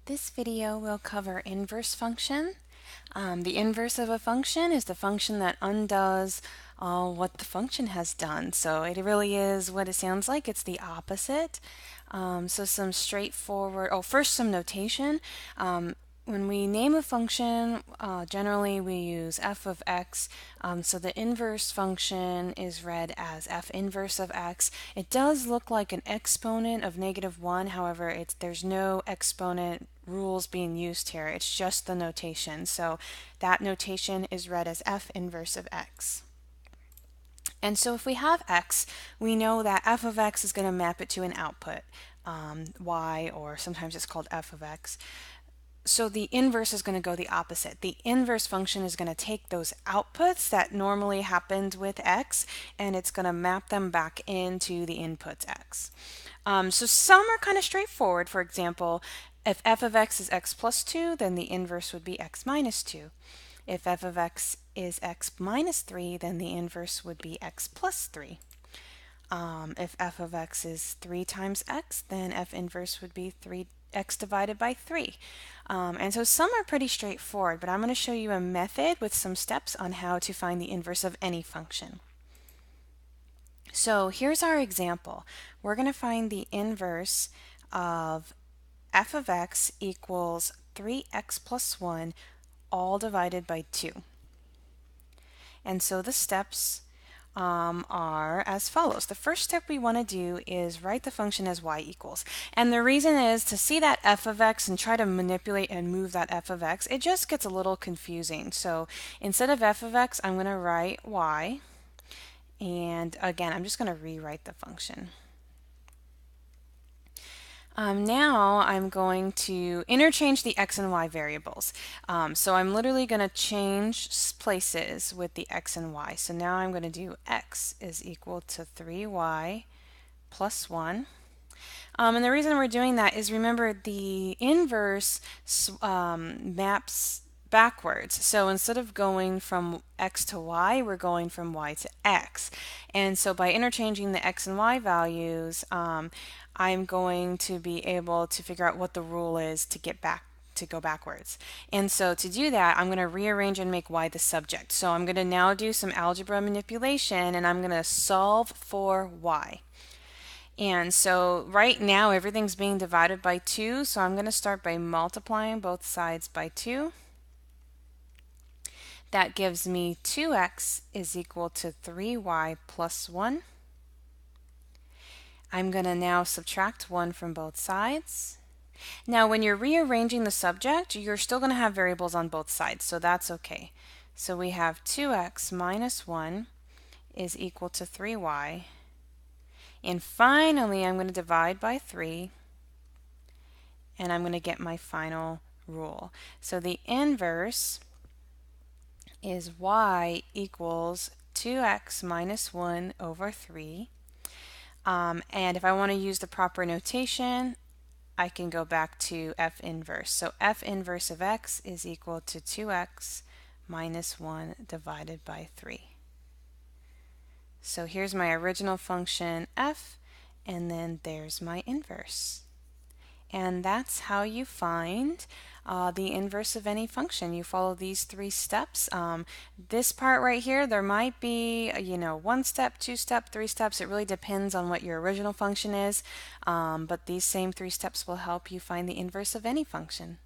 This video will cover inverse function. The inverse of a function is the function that undoes what the function has done. So it really is what it sounds like. It's the opposite. So some straightforward, first some notation. When we name a function, generally we use f of x. So the inverse function is read as f inverse of x. It does look like an exponent of -1. However, there's no exponent rules being used here. It's just the notation. So that notation is read as f inverse of x. And so if we have x, we know that f of x is going to map it to an output, y, or sometimes it's called f of x. So the inverse is going to go the opposite. The inverse function is going to take those outputs that normally happened with x, and it's going to map them back into the inputs x. So some are kind of straightforward. For example, if f of x is x plus 2, then the inverse would be x minus 2. If f of x is x minus 3, then the inverse would be x plus 3. If f of x is 3 times x, then f inverse would be 3x divided by 3. And so some are pretty straightforward, but I'm going to show you a method with some steps on how to find the inverse of any function. So here's our example. We're going to find the inverse of f of x equals 3x plus 1 all divided by 2. And so the steps are as follows. The first step we want to do is write the function as y equals. And the reason is to see that f of x and try to manipulate and move that f of x, it just gets a little confusing. So instead of f of x, I'm going to write y. And again, I'm just going to rewrite the function. Now I'm going to interchange the x and y variables. So I'm literally going to change places with the x and y. So now I'm going to do x is equal to 3y plus 1. And the reason we're doing that is, remember, the inverse maps backwards. So instead of going from x to y, we're going from y to x. And so by interchanging the x and y values, I'm going to be able to figure out what the rule is to go backwards. And so to do that, I'm going to rearrange and make y the subject. So I'm going to now do some algebra manipulation, and I'm going to solve for y. And so right now everything's being divided by 2, so I'm going to start by multiplying both sides by 2. That gives me 2x is equal to 3y plus 1. I'm going to now subtract 1 from both sides. Now when you're rearranging the subject, you're still going to have variables on both sides, so that's okay. So we have 2x minus 1 is equal to 3y. And finally, I'm going to divide by 3, and I'm going to get my final rule. So the inverse is y equals 2x minus 1 over 3. And if I want to use the proper notation, I can go back to f inverse. So f inverse of x is equal to 2x minus 1 divided by 3. So here's my original function f, and then there's my inverse. And that's how you find the inverse of any function. You follow these 3 steps. This part right here, there might be, 1 step, 2 step, 3 steps. It really depends on what your original function is. But these same 3 steps will help you find the inverse of any function.